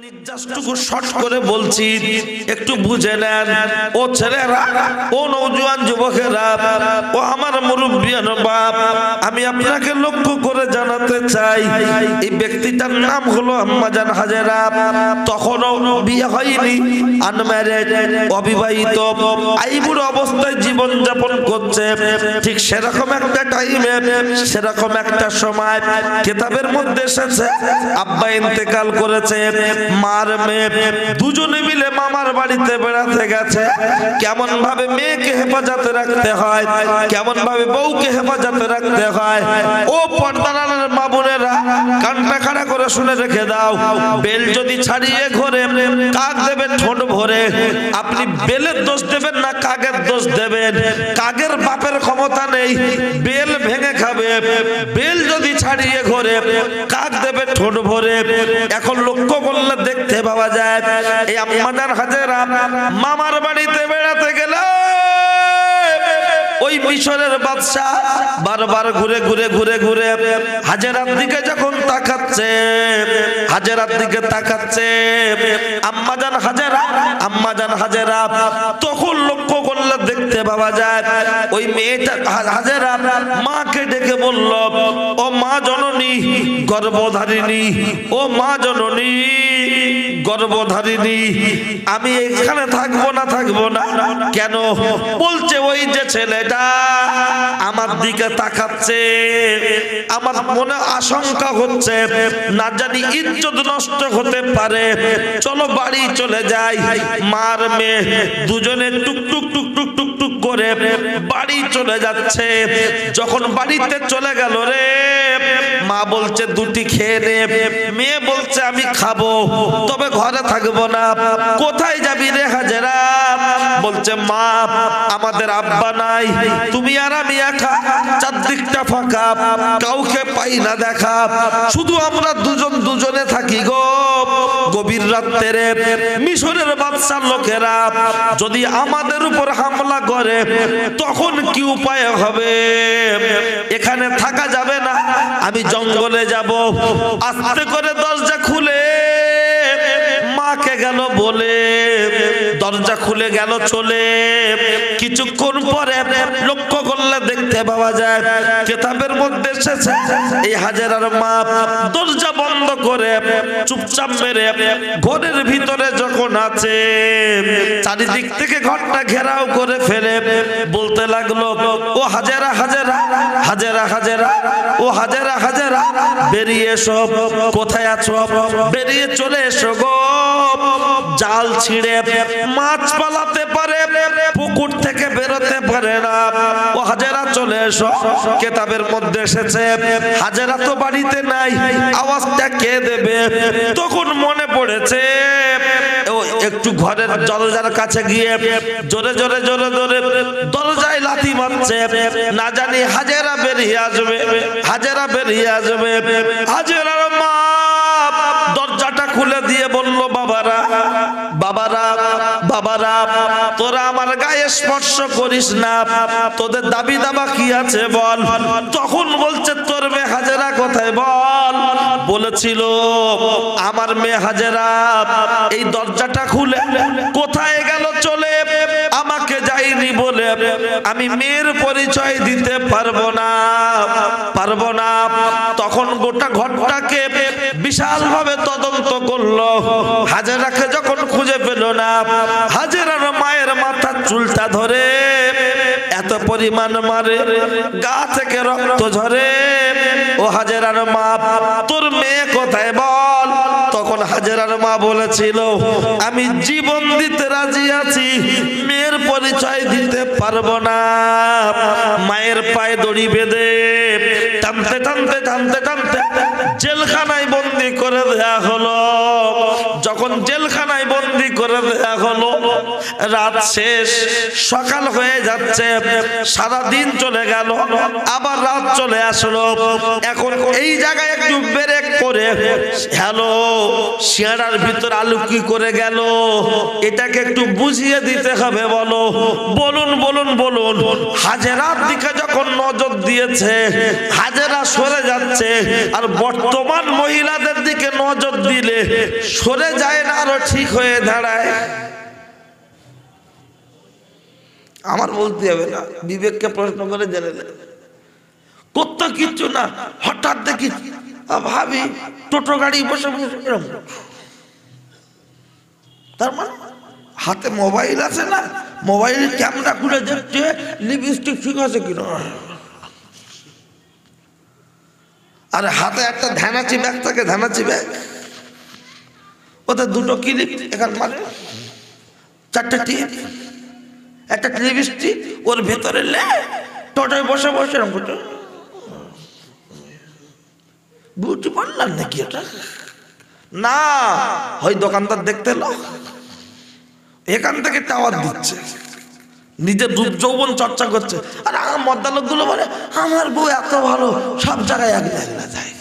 নির্যাসটুকু short করে বলছি, একটু বুঝে নেন। ও ছেলেরা, ও নওজোয়ান যুবকেরা, ও আমার মুরব্বিয়ান বাপ, আমি আপনাকে লক্ষ্য করে জানাতে চাই, এই ব্যক্তিটার নাম হলো আম্মাজান হাজেরা। তখনও বিয়ে হয়নি, আনম্যারেড, অবিবাহিত, আইবুড়ো অবস্থায় জীবন যাপন করছে। ঠিক সেরকম একটা টাইমে, সেরকম একটা সময় কিতাবের মধ্যে এসেছে আব্বা ইন্তেকাল করেছে, মার মেয়ে দুজনে মিলে মামার বাড়িতে বেড়াতে গেছে। কেমন ভাবে মেয়েকে হেফাজতে রাখতে হয়, কেমন ভাবে বউকে হেফাজতে রাখতে হয়, ও পর্দার মা বোনেরা কানটা খাড়া করে শুনে রেখে দাও। বেল যদি ছাড়িয়ে ঘরে, কাক দেবে ঠোঁট ভরে। আপনি বেলের দোষ দেবেন না কাকের দোষ দেবেন? কাকের বাপের ক্ষমতা নেই, বেল ভেঙে খাবে। বেল যদি ছাড়িয়ে ঘরে, কাক দেবে ঠোঁট ভরে। এখন লক্ষ্য করলে দেখতে পাওয়া যায় এই আম্মাজান হাজেরা মামার বাড়িতে বেড়াতে গেল। ওই মিশরের বাদশা বারবার ঘুরে ঘুরে ঘুরে ঘুরে হাজেরার দিকে যখন তাকাচ্ছে, হাজেরার দিকে তাকাচ্ছে, আম্মাজান হাজেরা, আম্মাজান হাজেরা তখন লক্ষ্য করলে দেখতে পাওয়া যায় ওই মেয়েটা হাজেরা মাকে ডেকে বলল, ও মা জননী গর্ভধারিণী, ও মা জননী গর্ভধারিণী, আমি এখানে থাকবো না, থাকবো না। কেন? বলছে ওই যে ছেলেটা আমার দিকে তাকাচ্ছে, আমার মনে আশঙ্কা হচ্ছে না জানি ইজ্জত নষ্ট হতে পারে, চলো বাড়ি চলে যাই। মার মেয়ে দুজনে টুক টুক টুক টুক টুক টুক করে বাড়ি চলে যাচ্ছে। যখন বাড়িতে চলে গেল রে, মা বলছে দুটি খেয়ে নে, মেয়ে বলছে আমি খাবো, তবে ঘরে থাকবো না। কোথায় যাবি রে হাজেরা? বলছে মা আমাদের আব্বা নাই, তুমি আর আমি একা, চারদিকটা ফাঁকা, কাউকে পাই না দেখা, শুধু আমরা দুজন দুজনে থাকি গো। গভীর রাত্রে মিশরের বাদশার লোকেরা যদি আমাদের উপর হামলা করে তখন কি উপায় হবে? এখানে থাকা যাবে না, আমি জঙ্গলে যাব। আস্তে করে দরজা খুলে মাকে গেল বলে, দরজা খুলে গেল চলে। কিছুক্ষণ পরে লক্ষ্য করলে দেখতে পাওয়া যায় কিতাবের মধ্যে এসেছে এই হাজেরার মা দরজা বন্ধ করে চুপচাপ মেরে ঘরের ভিতরে যখন আছে, চারিদিক থেকে ঘরটা ঘেরাও করে ফেলে বলতে লাগলো, ও হাজেরা হাজেরা হাজেরা হাজেরা, ও হাজেরা হাজেরা বেরিয়ে এসো। কোথায় আছো? বেরিয়ে চলে এসো গো। জাল ছিঁড়ে মাছ পালাতে পারে, পুকুর থেকে বেরোতে পারে না। ও হাজেরা চলে এসো। কিতাবের মধ্যে এসেছে হাজেরা তো বাড়িতে নাই, আওয়াজটা কে দেবে? তখন মনে পড়েছে একটু ঘরের দরজার কাছে গিয়ে জোরে জোরে জোরে জোরে দরজায় লাথি মারছে, না জানি হাজেরা বেরিয়ে আসবে, হাজেরা বেরিয়ে আসবে। হাজেরার মা দরজাটা খুলে দিয়ে বলল, বাবারা বাবারা বাবারা, তোরা আমার গায়ে স্পর্শ করিস না, তোদের দাবি দাবা কি আছে বল। তখন বলছে তোর মেয়ে হাজেরা কোথায় বল? বলেছিল আমার মেয়ে হাজেরা এই দরজাটা খুলে কোথায় গেল চলে, আমাকে যাইনি বলে আমি মেয়ের পরিচয় দিতে পারবো না, পারবো না। তখন গোটা ঘরটাকে বিশাল ভাবে তদন্ত করলো। হাজেরাকে যখন খুঁজে পেল না, হাজেরার মায়ের মাথার চুলটা ধরে এত পরিমাণ মারে, গা থেকে রক্ত ঝরে। ও হাজেরার মা, তোর মেয়ে কোথায় বল? তখন হাজেরার মা বলেছিল, আমি জীবন দিতে রাজি আছি, মেয়ের পরিচয় দিতে পারবো না। মায়ের পায়ে দড়ি বেঁধে টানতে টানতে টানতে টানতে জেলখানায় বন্দি করে দেয়া হলো। যখন জেলখানায় বন্দি করে দেয়া হলো, রাত শেষ, সকাল হয়ে যাচ্ছে, সারা দিন চলে গেল, আবার রাত চলে আসলো। এখন এই জায়গায় একটু ব্রেক করে, হ্যালো শিয়াড়ার ভিতর আলু কি করে গেল, এটাকে একটু বুঝিয়ে দিতে হবে, বলো, বলুন বলুন বলুন। হাজেরার দিকে যখন নজর দিয়েছে, হাজেরা সরে যাচ্ছে, আর বর্তমান মহিলাদের দিকে নজর নজর দিলে সরে যায় না, আরো ঠিক হয়ে দাঁড়ায়। আমার বলতে হবে না, বিবেককে প্রশ্ন করে জেনে নেন। কত কিছু না, হঠাৎ দেখি ভাবি টোটো গাড়ি বসে বসে এরকম। তার মানে হাতে মোবাইল আছে না, মোবাইল ক্যামেরা খুলে দেখছে লিপস্টিক ঠিক আছে কিনা। আর হাতে একটা ধানাচি ব্যাগ থাকে, ধানাচি ব্যাগ, ওতে দুটো ক্লিপ, এখানে মানে চারটে টিপ, একটা লিপস্টিক, ওর ভেতরে লে টোটোয় বসে বসে এরকম করছে। বিউটি পার্লার নাকি এটা? না, ওই দোকানদার দেখতে এলো, এখান থেকে টাওয়ার দিচ্ছে, নিজের রূপ যৌবন চর্চা করছে। আর আমার মদ্দালোক গুলো বলে আমার বউ এত ভালো, সব জায়গায় এক জায়গায় যায়,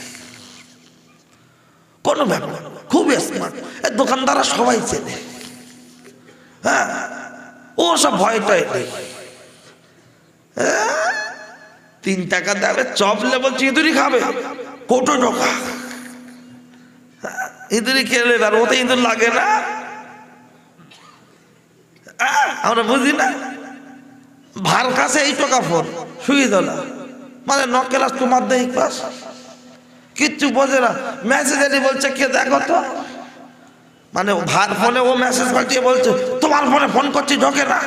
কোনো ব্যাপার, খুব স্মার্ট, দোকানদাররা সবাই চেনে। হ্যাঁ, ও সব ভয়টাই নেই। 3 টাকা দেবে, চপ নেবো, ইঁদুরি খাবে, কোটো ঢোকা, ইঁদুরি খেলে আর ওতে ইঁদুর লাগে না। আমরা বুঝি না, ভার কাছে এই টাকা ফোন সুবিধা না, মানে ন ক্লাস তোমার দেই পাস, কিচ্ছু বোঝে না। মেসেজ এলি বলছে কে দেখো তো, মানে ভার ফোনে ও মেসেজ পাঠিয়ে বলছে তোমার ফোনে ফোন করছি, ঢোকে না,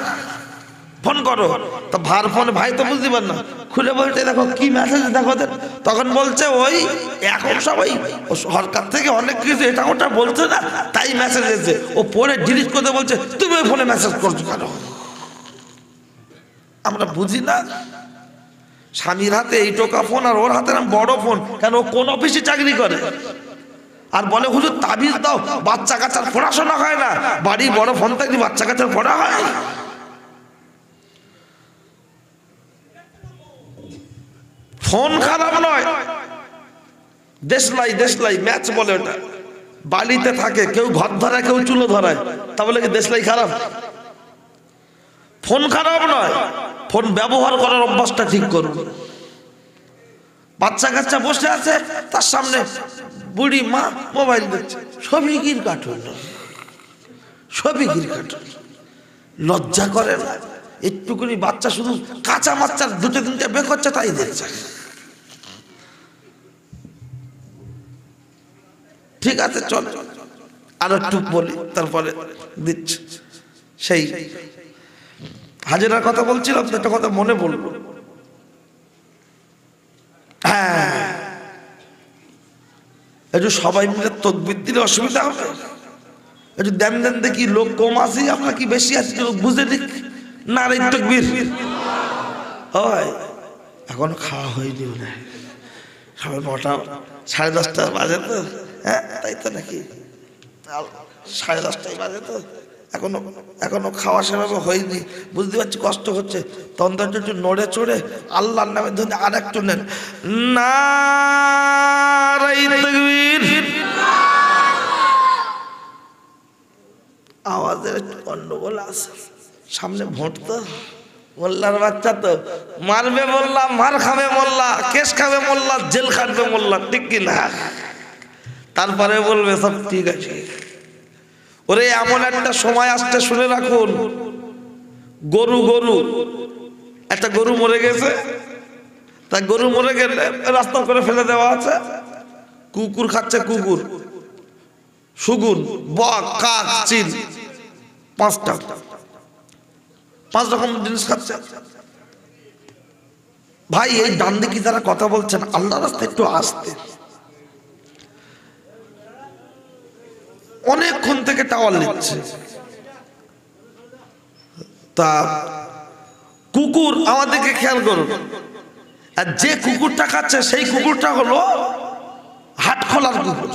ফোন করো। তো ভার ফোনে ভাই তো বুঝতে পার না, খুলে বলছে দেখো কি মেসেজ দেখো। তখন বলছে ওই এখন সবাই সরকার থেকে অনেক কিছু এটা ওটা বলছে না, তাই মেসেজ এসেছে। ও পরে ডিলিট করতে বলছে তুমি ওই ফোনে মেসেজ করছো কেন? আমরা বুঝি না, স্বামীর হাতে এই টোকা ফোন আর ওর হাতে বড় ফোন, কেন ও কোন অফিসে চাকরি করে। আর বলে হুজুর তাবিজ দাও, বাচ্চা কাচ্চার পড়াশোনা হয় না, বাড়ি বড় ফোন থাকলে বাচ্চা কাচ্চার পড়া হয়। ফোন খারাপ নয়, দেশলাই দেশলাই ম্যাচ বলে ওটা, বালিতে থাকে, কেউ ঘর ধরায় কেউ চুলো ধরায়, তা বলে কি দেশলাই খারাপ? ফোন খারাপ নয়, ফোন ব্যবহার করার অভ্যাসটা ঠিক করুন। বাচ্চা কাচ্চা বসে আছে, তার সামনে বুড়ি মা মোবাইল দেখছে, সবই গির কার্টুন, সবই গির কার্টুন। লজ্জা করে না? একটুকুনি বাচ্চা শুধু কাঁচা বাচ্চার 2-3টে বের করছে, তাই দেখছে। ঠিক আছে, চল আর একটু বলি, তারপরে দিচ্ছি। সেই হাজিরার কথা বলছিলাম, একটা কথা মনে বলবো। হ্যাঁ, একটু সবাই মিলে তকবীর দিলে অসুবিধা হবে? একটু দেন দেন দেখি, লোক কম আছে আপনার কি বেশি আছে, বুঝে দিক। নারে তাকবীর হয়, এখনো খাওয়া হয়নি, সবাই 9টা 10:30 বাজে তো। হ্যাঁ তাই তো নাকি, 10:30 বাজে তো, এখনো খাওয়া সেভাবে হয়নি। বুঝতে পারছি কষ্ট হচ্ছে, তন্ত্র একটু নড়ে চড়ে আল্লাহর নামে ধরে আর একটু নেন। নারে তাকবীর। আওয়াজের একটু গন্ডগোল আছে, সামনে ভোট তো, মোল্লার বাচ্চা তো, মারবে মোল্লা, মার খাবে মোল্লা, কেস খাবে মোল্লা, জেল খাটবে মোল্লা, ঠিক কিনা? তারপরে বলবে সব ঠিক আছে। ওরে এমন একটা সময় আসতে, শুনে রাখুন, গরু একটা গরু মরে গেছে, তা গরু মরে গেলে রাস্তা করে ফেলে দেওয়া আছে, কুকুর খাচ্ছে, কুকুর, সুগুন, বক, কাক, চিল, 5 রকম জিনিস খাচ্ছে। ভাই এই ডান দিকে যারা কথা বলছেন, আল্লাহ রাস্তায় একটু আসতে, অনেকক্ষণ থেকে টাওয়ার নিচ্ছে। তা কুকুর আমাদেরকে খেয়াল করুন, আর যে কুকুরটা খাচ্ছে সেই কুকুরটা হলো হাটখোলার কুকুর,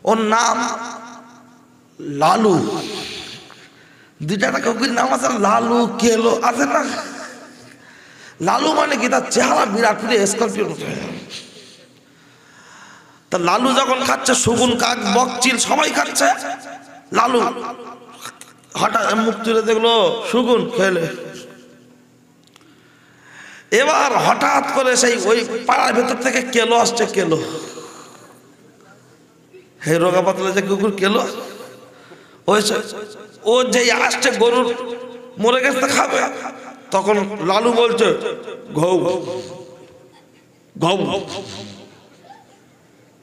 ওর নাম লালু। 2টা কুকুরের নাম আছে, লালু কেলো আছে না। লালু মানে কি, তার চেহারা বিরাট স্করপিওর মতো। তা লালু যখন খাচ্ছে, শগুন, কাক, বক, চিল সবাই খাচ্ছে, লালু হঠাৎ মুখ তুলে দেখলো শগুন খেলে। এবার হঠাৎ করে সেই ওই পাড়ার ভেতর থেকে কেলো আসছে, কেলো হে রোগা পাতলা যে কুকুর কেলো ওই ও যে আসছে গরুর মরে গেছে খাবে, তখন লালু বলছে ঘৌ ঘৌ।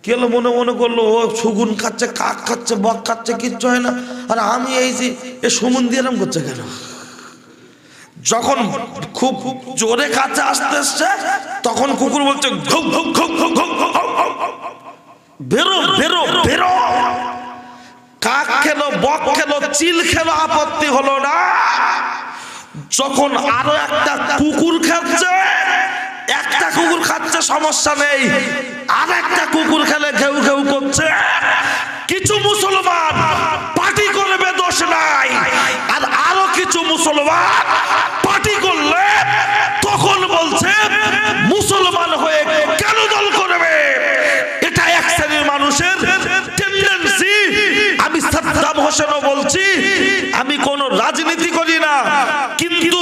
কেলো মনে মনে করলো ও সুগুন খাচ্ছে, কাক খাচ্ছে, বক খাচ্ছে, কিচ্ছু হয় না, আর আমি এই যে এ সুমন দিয়ে এরম করছে কেন? যখন খুব জোরে কাছে আসতে আসছে তখন কুকুর বলছে ঘৌ ঘৌ ঘৌ ঘৌ ঘৌ ঘৌ ঘৌ। বেরো বেরো বেরো। কাক খেলো, বক খেলো, চিল খেলো, আপত্তি হলো না। যখন আরো একটা কুকুর খাচ্ছে, একটা কুকুর খাচ্ছে সমস্যা নেই, আর একটা কুকুর খেলে ঘেউ ঘেউ করছে, কিছু মুসলমান পার্টি করবে, দোষ নাই, আর আরো কিছু মুসলমান পার্টি করলে তখন বলছে মুসলমান হয়ে কেন দল করবে? এটা এক শ্রেণীর মানুষের টেন্ডেন্সি। আমি সাদ্দাম হোসেনও বলছি, আমি কোন রাজনীতি করি না, কিন্তু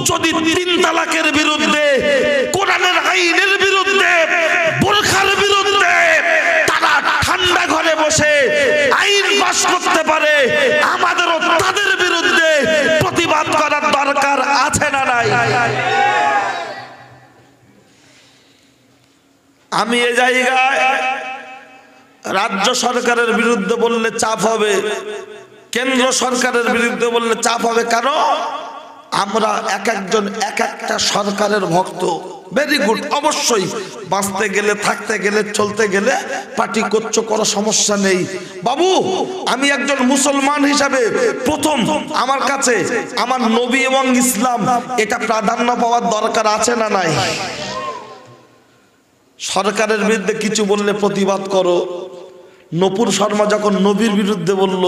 যদি 3 তালাকের বিরুদ্ধে, কোরআনের আইনের বিরুদ্ধে, বোরখার বিরুদ্ধে তারা ঠান্ডা ঘরে বসে আইন পাস করতে পারে, আমাদেরও তাদের বিরুদ্ধে প্রতিবাদ করার দরকার আছে না নাই? আমি এ জায়গায় রাজ্য সরকারের বিরুদ্ধে বললে চাপ হবে, কেন্দ্র সরকারের বিরুদ্ধে বললে চাপ হবে। কেন? আমরা এক একজন এক একটা সরকারের ভক্ত। ভেরি গুড, অবশ্যই বাঁচতে গেলে, থাকতে গেলে, চলতে গেলে পার্টি করছো, কোনো সমস্যা নেই। বাবু, আমি একজন মুসলমান হিসাবে প্রথম আমার কাছে আমার নবী এবং ইসলাম এটা প্রাধান্য পাওয়ার দরকার আছে না নাই? সরকারের বিরুদ্ধে কিছু বললে প্রতিবাদ করো। নূপুর শর্মা যখন নবীর বিরুদ্ধে বলল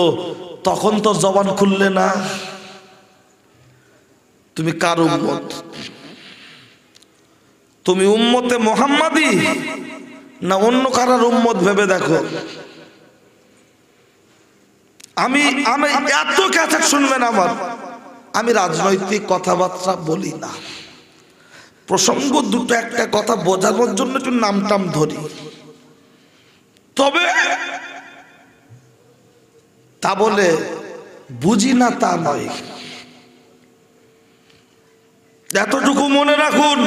তখন তো জবান খুললে না। তুমি কার উম্মত? তুমি উম্মতে মুহাম্মাদি না অন্য কারার উম্মত ভেবে দেখো। আমি আমি এত ক্যাসেট শুনবেন আমার, আমি রাজনৈতিক কথাবার্তা বলি না। প্রসঙ্গ দুটো একটা কথা বোঝানোর জন্য একটু নামটাম ধরি, তবে তা বলে বুঝি না তা নয়। এতটুকু মনে রাখুন,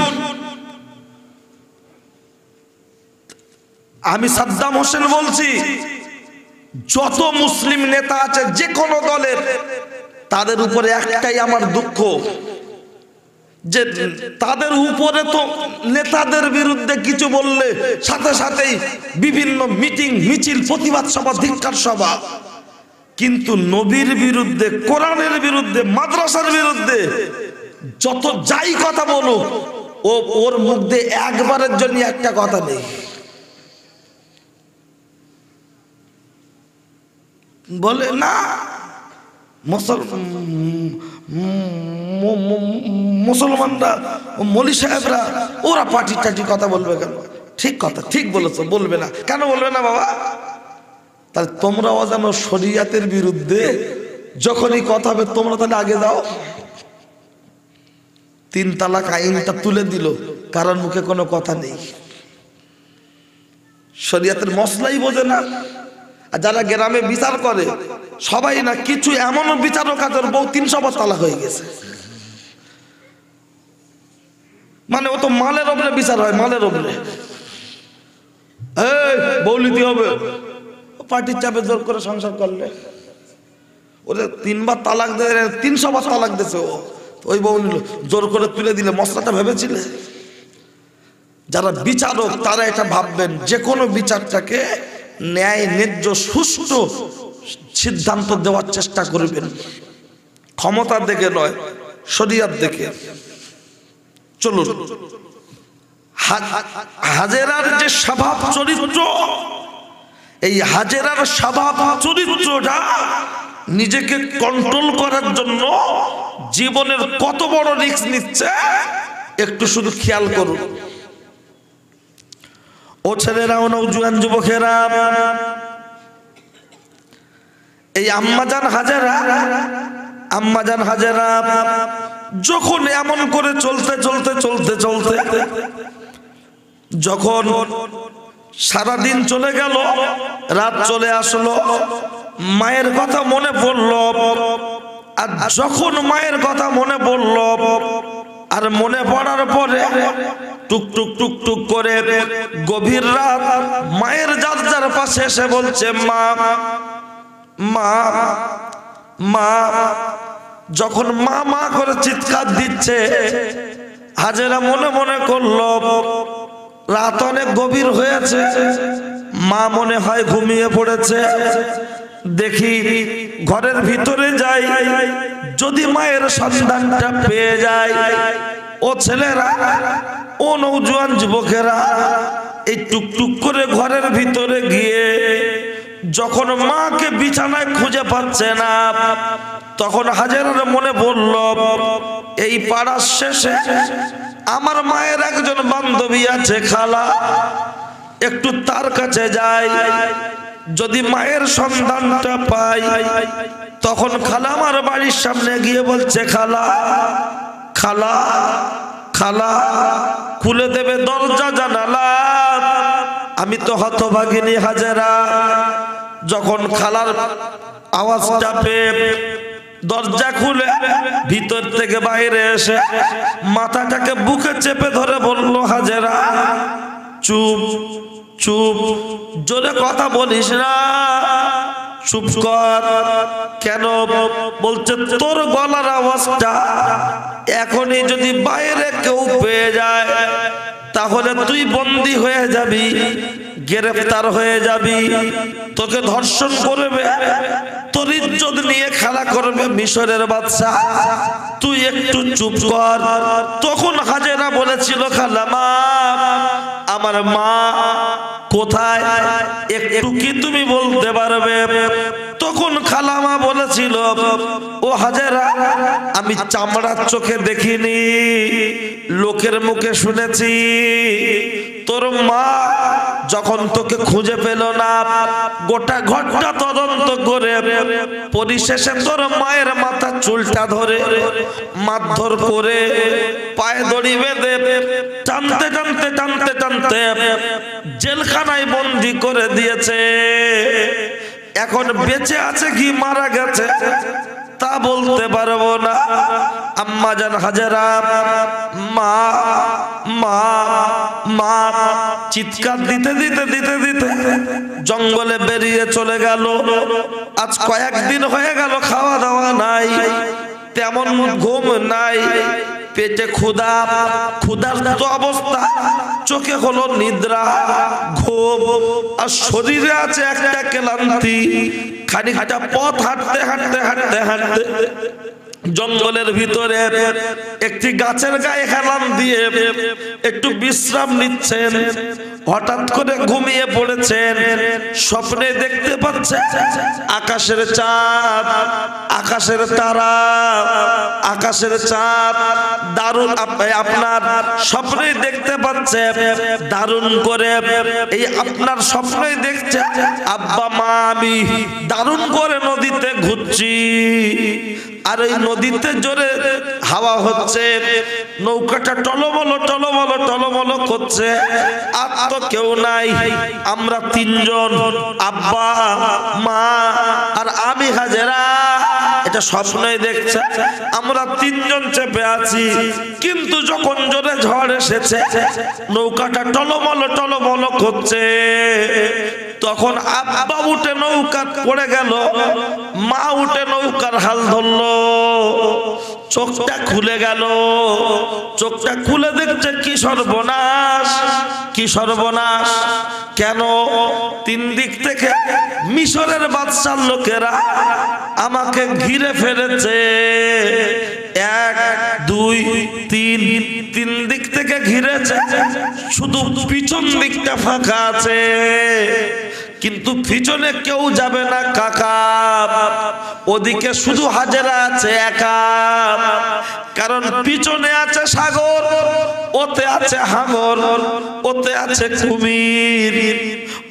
আমি সাদ্দাম হোসেন বলছি, যত মুসলিম নেতা আছে যে কোনো দলের, তাদের উপরে একটাই আমার দুঃখ, যে তাদের উপরে তো নেতাদের বিরুদ্ধে কিছু বললে সাথে সাথেই বিভিন্ন মিটিং, মিছিল, প্রতিবাদ সভা, ধিক্কার সভা, কিন্তু নবীর বিরুদ্ধে, কোরআনের বিরুদ্ধে, মাদ্রাসার বিরুদ্ধে যত যাই কথা বলুক, ওর মুখ দিয়ে একবারের জন্য একটা কথা নেই। বলে না মুসলমানরা, মৌলী সাহেবরা, ওরা পার্টি টাটি কথা বলবে কেন? ঠিক কথা, ঠিক বলেছো, বলবে না কেন? বলবে না বাবা। তাহলে তোমরাও যেন শরিয়াতের বিরুদ্ধে যখনই কথা হবে তোমরা তাহলে আগে যাও। 3 তালাক আইনটা তুলে দিল, কারণ মুখে কোনো কথা নেই, শরিয়াতের মসলাই বোঝে না। আর যারা গ্রামে বিচার করে সবাই না, কিছু এমনও বিচারক আছে বউ 300 বার তালাক হয়ে গেছে, মানে ও তো মালের ওপরে বিচার হয়, মালের ওপরে। বউ নিতে হবে, পার্টির চাপে জোর করে সংসার করলে ওরে 3 বার তালাক দেয়, 300 বার তালাক দিয়েছে ও, ওই বউ নিল, জোর করে তুলে দিলে। মশলাটা ভেবেছিলে? যারা বিচারক তারা এটা ভাববেন, যে কোনো বিচারটাকে ন্যায়, ন্যায্য, সুষ্ঠু সিদ্ধান্ত দেওয়ার চেষ্টা করবেন, ক্ষমতা দেখে নয়, শরিয়ত দেখে। চলুন, হাজেরার যে স্বভাব চরিত্র, এই হাজেরার স্বভাব চরিত্রটা নিজেকে কন্ট্রোল করার জন্য জীবনের কত বড় রিস্ক নিচ্ছে একটু শুধু খেয়াল করুন। ও ছেলেরা, ও নওজোয়ান যুবকেরা, এই আম্মাজান হাজেরা যখন এমন করে চলতে চলতে চলতে চলতে যখন সারাদিন চলে গেল, রাত চলে আসলো, মায়ের কথা মনে পড়ল। আর যখন মায়ের কথা মনে পড়ল, আর মনে পড়ার পরে টুক টুক টুক টুক করে গভীর রাত মায়ের যার পাশে এসে বলছে, মা মা মা। যখন মা মা করে চিৎকার দিচ্ছে, হাজেরা মনে মনে করলো রাত অনেক গভীর হয়েছে, মা মনে হয় ঘুমিয়ে পড়েছে। দেখি ঘরের ভিতরে যাই, যদি মায়ের সন্ধানটা পেয়ে যায়। ও ছেলেরা, ও নওজোয়ান যুবকেরা, এই টুকটুক করে ঘরের ভিতরে গিয়ে যখন মাকে বিছানায় খুঁজে পাচ্ছে না, তখন হাজেরার মনে পড়ল এই পাড়ার শেষে আমার মায়ের একজন বান্ধবী আছে খালা, একটু তার কাছে যাই, যদি মায়ের সন্ধানটা পাই। তখন খালা আমার বাড়ির সামনে গিয়ে বলছে, খালা খালা খালা, খুলে দেবে দরজা জানালা। আমি তো হতভাগিনী হাজেরা। যখন খালার আওয়াজটা পেয়ে দরজা খুলে ভিতর থেকে বাইরে এসে মাথাটাকে বুকে চেপে ধরে বলল, হাজেরা চুপ চুপ, জোরে কথা বলিস না, চুপ কর। কেন? বলছে তোর গলার আওয়াজটা এখনই যদি বাইরে কেউ পেয়ে যায়, তাহলে তুই বন্দী হয়ে যাবি, গ্রেফতার হয়ে যাবি, তোকে ধর্ষণ করবে, তোর ইজ্জত নিয়ে খেলা করবে মিশরের বাদশা, তুই একটু চুপ কর। তখন হাজেরা বলেছিল, খালামা আমার মা কোথায়, একটু কি তুমি বলতে পারবে? তখন খালামা বলেছিল, ও হাজেরা, আমি চামড়ার চোখে দেখিনি, লোকের মুখে শুনেছি, তোর মা যখন তোকে খুঁজে পেল না, গোটা ঘটনা তদন্ত করে পরিশেষে তোর মায়ের মাথা চুলটা ধরে মারধর করে পায়ে দড়ি বেঁধে টানতে টানতে টানতে টানতে জেলখানায় বন্দি করে দিয়েছে। এখন বেঁচে আছে কি মারা গেছে তা বলতে পারবো না। আম্মা জান হাজেরা মা মা মা চিৎকার দিতে দিতে দিতে দিতে জঙ্গলে বেরিয়ে চলে গেল। আজ কয়েকদিন হয়ে গেল, খাওয়া দাওয়া নাই, তেমন ঘুম নাই, পেটে ক্ষুধা, ক্ষুধার্ত অবস্থা, চোখে হলো নিদ্রা, ঘুম, আর শরীরে আছে একটা ক্লান্তি। খানিকটা পথ হাঁটতে হাঁটতে হাঁটতে হাঁটতে জঙ্গলের ভিতরে একটি গাছের গায়ে হেলান দিয়ে একটু বিশ্রাম নিচ্ছেন। হঠাৎ করে ঘুমিয়ে পড়েছেন, স্বপ্নে দেখতে পাচ্ছেন আকাশের চাঁদ, আকাশের তারা, আকাশের চাঁদ দারুণ। আপনার স্বপ্নে দেখতে পাচ্ছেন দারুণ করে, এই আপনার স্বপ্নে দেখছে আব্বা মা আমি দারুণ করে নদীতে ঘুরছি, আর এই নদীতে জোরে হাওয়া হচ্ছে, নৌকাটা টলমলো টলমলো টলমলো করছে, আর তো কেউ নাই, আমরা তিনজন, আব্বা মা আর আমি হাজেরা, এটা স্বপ্নই দেখছে, আমরা তিনজন চেপে আছি। কিন্তু যখন জোরে ঝড় এসেছে, নৌকাটা টলমলো টলমলো করছে, তখন আব্বা উঠে নৌকা পড়ে গেল, মা উঠে নৌকার হাল ধরলো, চোখটা খুলে গেল। চোখটা খুলে দেখছে কি সর্বনাশ, কি সর্বনাশ। কেন? তিন দিক থেকে মিশরের বাদশার লোকেরা আমাকে ঘিরে ফেলেছে, এক দুই তিন, তিন দিক থেকে ঘিরেছে, শুধু পিছন দিকটা ফাঁকা আছে, কিন্তু পিছনে কেউ যাবে না কাকা, ওদিকে শুধু হাজেরা আছে একা, কারণ পিছনে আছে সাগর, ওতে আছে হাঙর, ওতে আছে কুমির,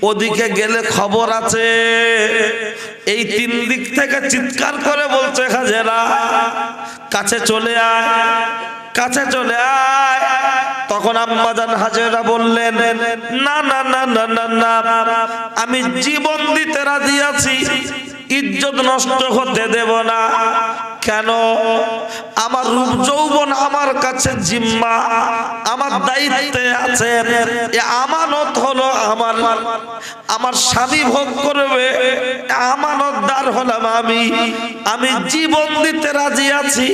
ওদিকে গেলে খবর আছে। এই তিন দিক থেকে চিৎকার করে বলছে, হাজেরা কাছে চলে আয়, কাছে চলে আয়। তখন আম্মাজান হাজেরা বললেন, না না না না না না, আমি জীবন দিতে রাজি আছি, ইজ্জত নষ্ট হতে দেব না। কেন? আমার রূপ যৌবন আমার কাছে জিম্মা, আমার দায়িত্বে আছে, এ আমানত হলো আমার, আমার স্বামী ভোগ করবে, আমানতদার হলাম আমি জীবন দিতে রাজি আছি,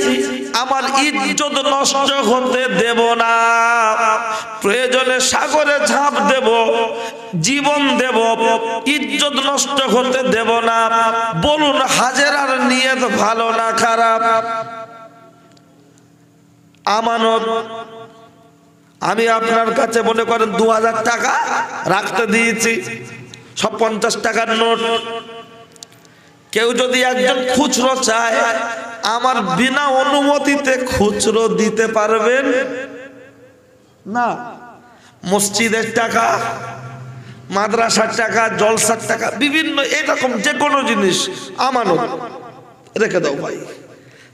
আমার ইজ্জত নষ্ট হতে দেব না। প্রয়োজনে সাগরে ঝাঁপ দেব, জীবন দেব, ইজ্জত নষ্ট হতে দেব না। বলুন হাজেরার নিয়ত ভালো না খারাপ? আমানত আমি আপনার কাছে মনে করেন 2000 টাকা রাখতে দিয়েছি, সব 50 টাকার নোট। কেউ যদি একজন খুচরো চায়, আমার বিনা অনুমতিতে খুচরো দিতে পারবেন না। মসজিদের টাকা, মাদ্রাসার টাকা, জলসার টাকা, বিভিন্ন এরকম যে কোনো জিনিস আমানত রেখে দাও ভাই।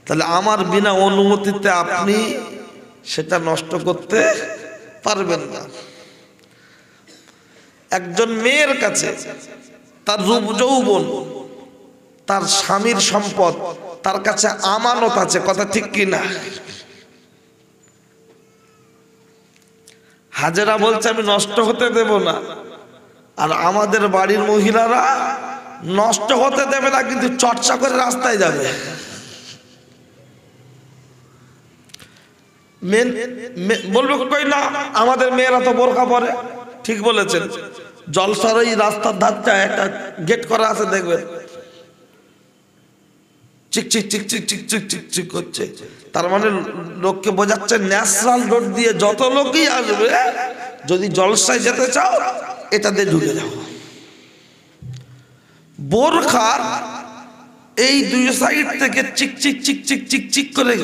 তাহলে আমার বিনা অনুমতিতে আপনি সেটা নষ্ট করতে পারবেন না। একজন মেয়ের কাছে তার রূপ যৌবন, তার স্বামীর সম্পদ তার কাছে আমানত আছে, কথা ঠিক কিনা? হাজেরা বলছে আমি নষ্ট হতে দেব না, আর আমাদের বাড়ির মহিলারা নষ্ট হতে দেবে না, কিন্তু চর্চা করে রাস্তায় যাবে। বলবে কই না আমাদের মেয়েরা তো বোরকা পরে। ঠিক বলেছেন, জলসার ওই রাস্তার ধারটা একটা গেট করা আছে, দেখবেন চিক চিক চিক চিক চিক চিক চিক চিক করছে। তার মানে লোককে বোঝাচ্ছে ন্যাশনাল রোড দিয়ে যত লোকই আসবে, যদি জলসায় যেতে চাও এটা দিয়ে ঢুকে যাও। বোরখার এই দুই সাইড থেকে চিক চিক চিক চিক চিক চিক করে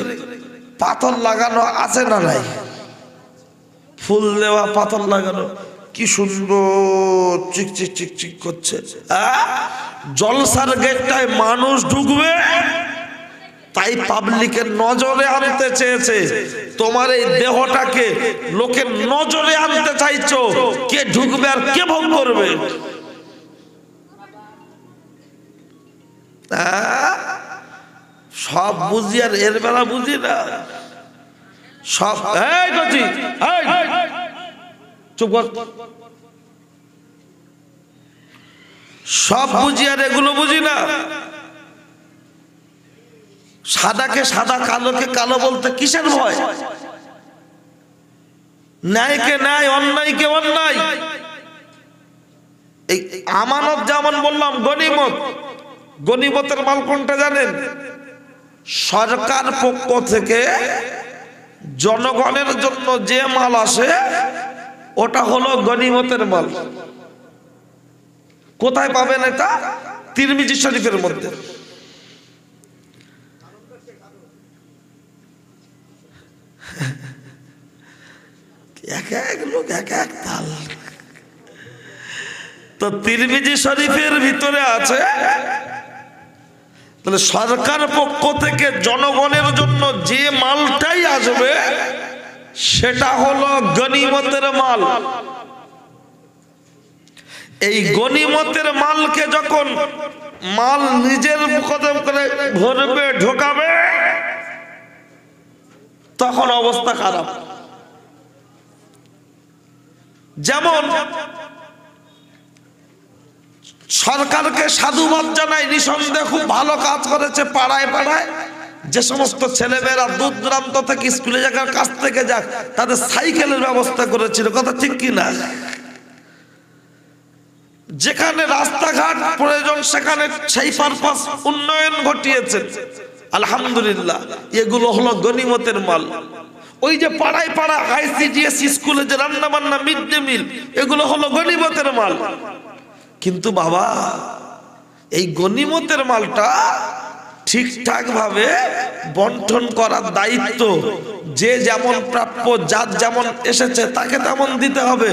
পাথর লাগানো আছে না নাই? ফুল দেওয়া পাথর লাগানো, কি সুন্দর চিক চিক চিক চিক করছে। জলসার গেটটায় মানুষ ঢুকবে, তাই পাবলিকের নজরে আনতে চেয়েছে। তোমার এই দেহটাকে লোকের নজরে আনতে চাইছো, কে ঢুকবে আর কে ভোগ করবে। সব বুঝি আর এর বেলা বুঝি না। সব চুপ কর, সব বুঝি আর এগুলো বুঝি না। সাদাকে সাদা, কালোকে কালো বলতে কিসের ভয়? ন্যায়কে ন্যায়, অন্যায়কে অন্যায়। এই আমানত যেমন বললাম গনিমত, গনিমতের মাল কোনটা জানেন? সরকার পক্ষ থেকে জনগণের জন্য যে মাল আসে ওটা হলো গনিমতের মাল। কোথায় পাবেন এটা? তিরমিজি শরীফের মধ্যে। এক এক লোক এক এক তাল। তো তিরমিজি শরীফের ভিতরে আছে, তাহলে সরকার পক্ষ থেকে জনগণের জন্য যে মালটাই আসবে সেটা হলো গনিমতের মাল। এই গনিমতের মালকে যখন মাল নিজের মুখে করে ভরবে, ঢোকাবে, তখন অবস্থা খারাপ। যেমন সরকারকে সাধুবাদ জানাই, নিঃসন্দেহে খুব ভালো কাজ করেছে। পাড়ায় পাড়ায় যে সমস্ত ছেলেমেয়েরা দূর দূরান্ত থেকে স্কুলে যাওয়ার কাছ থেকে যাক, তাদের সাইকেলের ব্যবস্থা করেছিল, কথা ঠিক কিনা? যেখানে রাস্তাঘাট প্রয়োজন সেখানে সেই পারপাস উন্নয়ন ঘটিয়েছে, আলহামদুলিল্লাহ। এগুলো হলো গনিমতের মাল। ওই যে পাড়ায় পাড়া আইসিডিএস স্কুলে যে রান্না বান্না, মিড ডে মিল, এগুলো হলো গনিমতের মাল। কিন্তু বাবা, এই গনিমতের মালটা ঠিকঠাক ভাবে বন্টন করার দায়িত্ব যে যেমন প্রাপ্য, যার যেমন এসেছে তাকে তেমন দিতে হবে।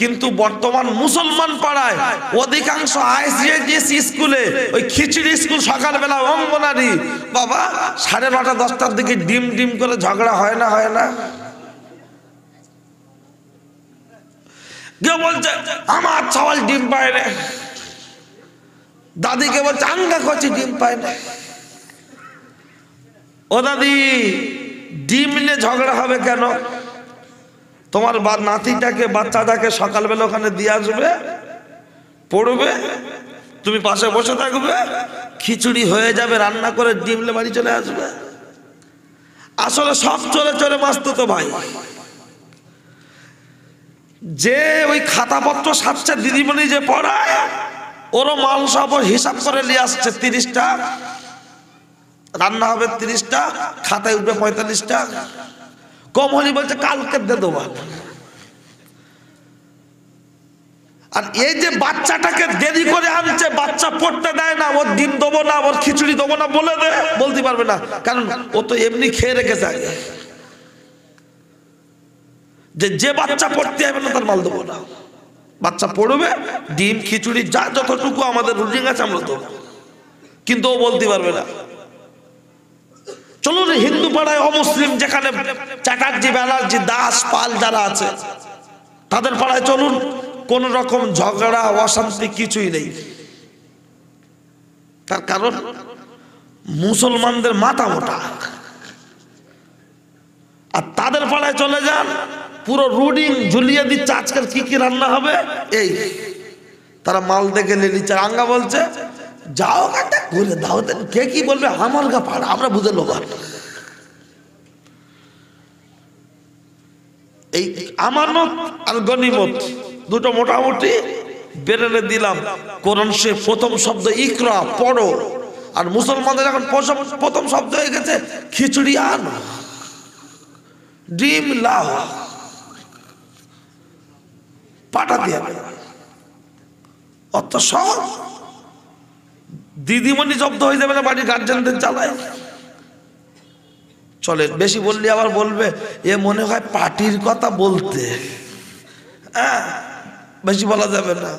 কিন্তু বর্তমান মুসলমান পাড়ায় অধিকাংশ আইসিডিএস স্কুলে ওই খিচুড়ি স্কুল, সকালবেলা অঙ্গনারী, বাবা 9:30 10টার দিকে ডিম ডিম করে ঝগড়া হয় না? হয় না? কেউ বলছে আমার ছাওয়াল ডিম পায় না, দাদিকে বলছে আঙ্গা কচি ডিম পায় না। ও দাদি, ডিম নিয়ে ঝগড়া হবে কেন? তোমার নাতিটাকে বাচ্চাটাকে সকালবেলা ওখানে দিয়ে আসবে, পড়বে, তুমি পাশে বসে থাকবে, খিচুড়ি হয়ে যাবে, রান্না করে ডিমলে বাড়ি চলে আসবে। আসলে সব চলে চলে মাস্তুতো ভাই। যে ওই খাতাপত্র সাতটা দিদিমণি যে পড়ায়, ওরও মাল সব হিসাব করে নিয়ে আসছে। 30টা রান্না হবে, 30টা খাতায় উঠবে 45টা। কম হলি বলছে কালকে দিয়ে দেবো। আর এই যে বাচ্চাটাকে দেরি করে আনছে, বাচ্চা পড়তে দেয় না, ওর ডিম দেবো না, ওর খিচুড়ি দেবো না বলে দেয়, বলতে পারবে না, কারণ ও তো এমনি খেয়ে রেখেছে আগে। যে বাচ্চা পড়তে হবে না তার মাল দেবো না। বাচ্চা পড়বে, ডিম খিচুড়ি যা যতটুকু আমাদের রুটিন আছে আমরা দেবো, কিন্তু ও বলতে পারবে না। চলুন হিন্দু পাড়ায় অমুসলিম যেখানে চ্যাটার্জি ব্যানার্জি দাস পাল যারা আছে তাদের পাড়ায় চলুন, কোন রকম ঝগড়া অশান্তি কিছুই নেই। তার কারণ মুসলমানদের মাথা মোটা। আর তাদের পাড়ায় চলে যান, পুরো রুডিং ঝুলিয়ে দিচ্ছে আজকের কি কি রান্না হবে। এই তারা মাল দেখে নিয়ে নিচ্ছে। আঙ্গা বলছে যাও কাটা ঘুরে দাও, কে কি বলবে আমার গা পাড়া, আমরা বুঝে লোক। এই আমানত আর গনিমত দুটো মোটামুটি বেরেনে দিলাম। কোরআন শরীফ প্রথম শব্দ ইকরা, পড়ো। আর মুসলমানদের এখন প্রথম শব্দ হয়ে গেছে খিচুড়ি আন, ডিম লাও, পাটা দিয়ে অত সব দিদিমণি জব্দ হয়ে যাবে না, বাড়ির গার্জেনদের জ্বালায়। চলে বেশি বললে আবার বলবে এ মনে হয় পার্টির কথা বলতে, হ্যাঁ বেশি বলা যাবে না।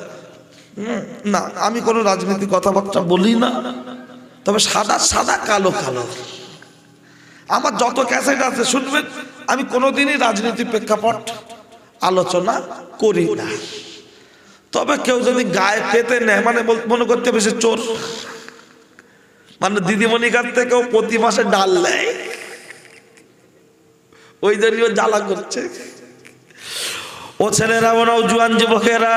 না, আমি কোনো রাজনীতি কথাবার্তা বলি না, তবে সাদা সাদা কালো কালো। আমার যত ক্যাসেট আছে শুনবেন, আমি কোনোদিনই রাজনীতি প্রেক্ষাপট আলোচনা করি না। তবে কেউ যদি গায়ে পেতে নেয়, মানে মনে করতে বেশি চোর, মানে দিদিমণি কাছ থেকেও প্রতি মাসে ডাল নেয়, ওই জন্য জ্বালা করছে। ও ছেলেরা, ও নওজোয়ান যুবকেরা,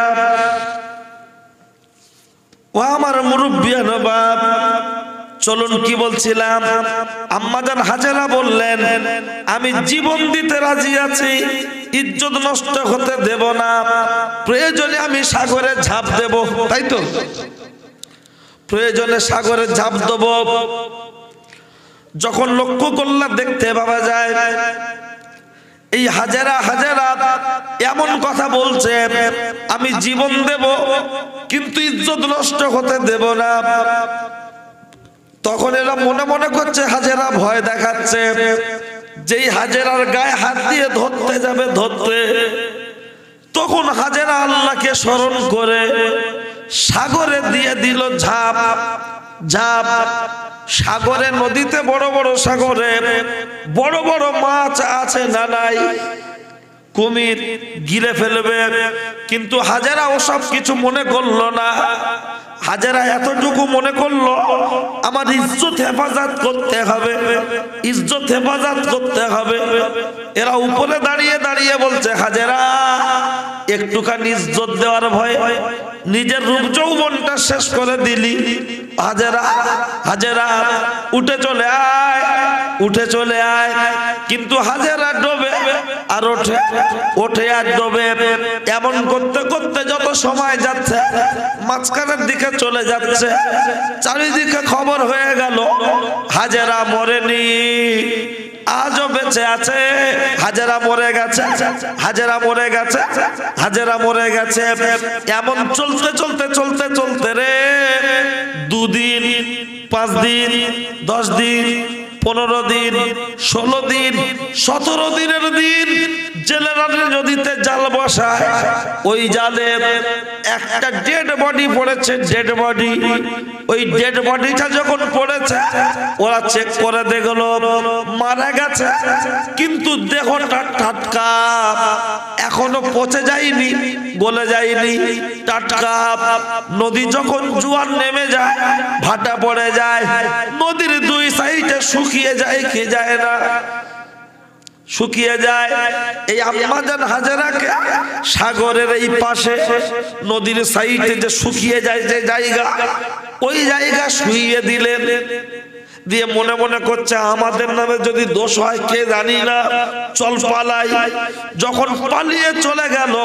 ও আমার মুরব্বিয়ান বাপ, চলুন কি বলছিলাম। আম্মাজান হাজেরা বললেন আমি জীবন দিতে রাজি আছি, ইজ্জত নষ্ট হতে দেব না, প্রয়োজনে আমি সাগরে ঝাঁপ দেব। তাই তো, প্রয়োজনে সাগরে ঝাঁপ দেব। যখন লক্ষ্য করলে দেখতে পাওয়া যায় এই হাজেরা এমন কথা বলছে আমি জীবন দেব কিন্তু ইজ্জত নষ্ট হতে দেব না। তখন এরা মনে মনে করছে হাজেরা ভয় দেখাচ্ছে। যেই হাজেরার গায়ে হাত দিয়ে ধরতে যাবে ধরতে, তখন হাজেরা আল্লাহকে স্মরণ করে সাগরে দিয়ে দিল ঝাঁপ। সাগরে, নদীতে, বড় বড় সাগরে বড় বড় মাছ আছে না নাই, কুমির গিলে ফেলবে, কিন্তু হাজেরা ওসব কিছু মনে করলো না। হাজেরা এতটুকু মনে করলো আমার ইজ্জত হেফাজত করতে হবে, ইজ্জত হেফাজত করতে হবে। এরা উপরে দাঁড়িয়ে দাঁড়িয়ে বলছে হাজেরা একটুখানি ইজ্জত দেওয়ার ভয় নিজের রূপ যৌবনটা শেষ করে দিলি। হাজেরা উঠে চলে আয়, উঠে চলে আয়। কিন্তু হাজেরা ডোবে আর ওঠে আর ডোবে। এমন করতে করতে যত সময় যাচ্ছে মাঝখানের দিকে চলে যাচ্ছে, চারিদিকে খবর হয়ে গেল হাজেরা মরেনি, আজও বেঁচে আছে। হাজেরা মরে গেছে, হাজেরা মরে গেছে, হাজেরা মরে গেছে। এমন চলতে চলতে চলতে চলতে রে 2 দিন, 5 দিন, 10 দিন, 15 দিন, 16 দিন 17 দিনের দিন জেলেরা নদীতে জাল বসায়, ওই জালে একটা ডেড বডি পড়েছে, ডেড বডি। ওই ডেড বডিটা যখন পড়েছে ওরা চেক করে দেখলো মারা গেছে, কিন্তু দেহটা টাটকা, এখনো পচে যায়নি, গলে যায়নি, টাটকা। নদী যখন জোয়ার নেমে যায়, ভাটা পড়ে যায়, নদীর দুই সাইডে শুকিয়ে যায় কি যায় না, শুকিয়ে যায়। এই আম্মা জান হাজেরাকে সাগরের এই পাশে নদীর সাইডে যে শুকিয়ে যায় যে জায়গা, ওই জায়গা শুইয়ে দিলেন। দিয়ে মনে মনে করছে আমাদের নামে যদি দোষ হয় কে জানি না, চল পালাই। যখন পালিয়ে চলে গেল,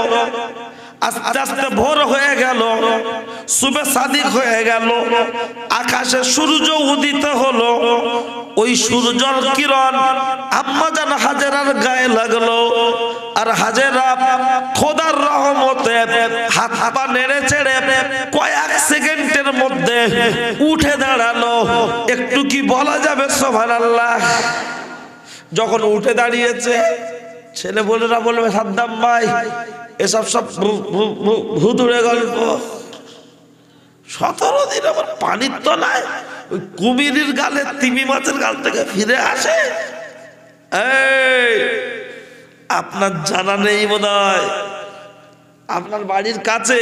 আস্তে আস্তে ভোর হয়ে গেল, সুবে সাদিক হয়ে গেল, আকাশে সূর্য উদিত হলো। ওই সূর্যের কিরণ আম্মা জান হাজেরার গায়ে লাগলো, আর হাজেরা খোদার রহমতে হাত পা নেড়ে চেড়ে কয়েক সেকেন্ডের মধ্যে উঠে দাঁড়ালো। একটু কি বলা যাবে সুবহানাল্লাহ? যখন উঠে দাঁড়িয়েছে, ছেলে বলেরা বলবে সাদ্দাম ভাই এসব সব ভুতুড়ে গল্প। 17 দিন আবার পানির তো নাই, ওই কুমিরের গালে তিমি মাছের গাল থেকে ফিরে আসে। এই আপনার জানা নেই বোধহয়, আপনার বাড়ির কাছে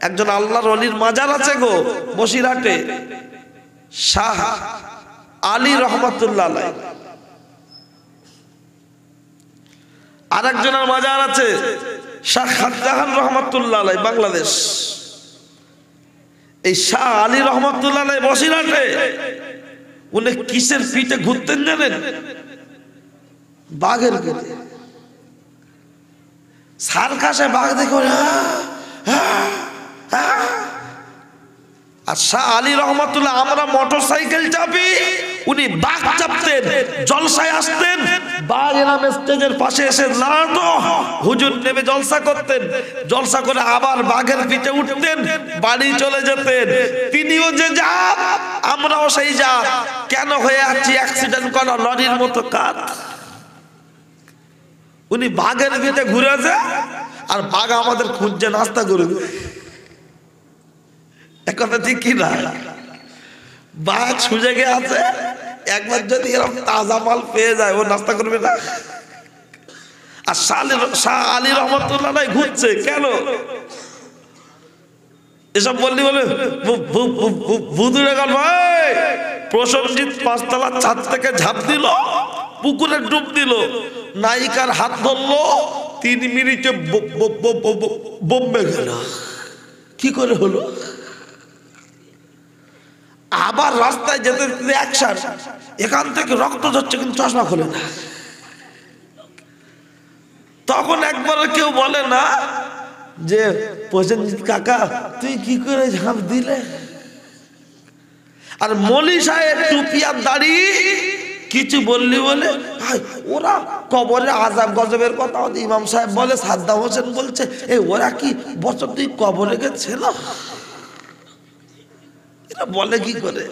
একজন আল্লাহর ওলির মাজার আছে গো বসিরহাটে, শাহ আলী রহমাতুল্লাহ আলাইহি। আর একজনের মাজার আছে শাহ খানজাহান রহমাতুল্লাহ আলাইহি, বাংলাদেশ। এই শাহ আলী রহমাতুল্লাহ আলাইহি বসিরহাটে, উনি কিসের পিঠে ঘুরতেন জানেন? বাঘের পিঠে। সার্কাসে বাঘ দেখো, আর শাহ আলী রহমাতুল্লাহ আমরা মোটর সাইকেল চাপি, উনি বাঘ চাপতেন, জলসায় আসতেন, বাঘ এলাম স্টেজের পাশে এসে দাঁড়াতো, হুজুর নেমে জলসা করতেন, জলসা করে আবার বাঘের পিঠে উঠতেন, বাড়ি চলে যেতেন। তিনিও যে জাত, আমরাও সেই জাত। কেন হয়ে আছি অ্যাক্সিডেন্ট করা লরির মতো কাজ? উনি বাঘের পিঠে ঘুরেছে, আর বাঘ আমাদের খুঁজছে নাস্তা করবে। কথা ঠিক কি না? বাঘ সুযোগে আছে, একবার যদি এরকম তাজা মাল পেয়ে যায় ও নাস্তা করবে না? আর শাহ আলী রহমাতুল্লাহ আলাইহি ঘুরছে কেন? এসব বললি বলে ভুতুড়ে গল্প। প্রসেনজিৎ 5 তলা ছাদ থেকে ঝাঁপ দিল, পুকুরে ডুব দিল, নায়িকার হাত ধরলো, 3 মিনিটে বোম্বে গেল। কি করে হলো? আবার রাস্তায় যেতে যেতে অ্যাকশন, এখান থেকে রক্ত ঝরছে কিন্তু চশমা খোলে না। তখন একবার কেউ বলে না যে প্রসেনজিৎ কাকা তুই কি করে ঝাঁপ দিলে? আর মলি সাহেব টুপি আর দাড়ি কিছু বললি বলে ওরা কবরে আযাব গজবের কথা ইমাম সাহেব বলে, সাদ্দাম হোসেন বলছে, এই ওরা কি বছর তুই কবরে গেছিল? এরা বলে কি করে?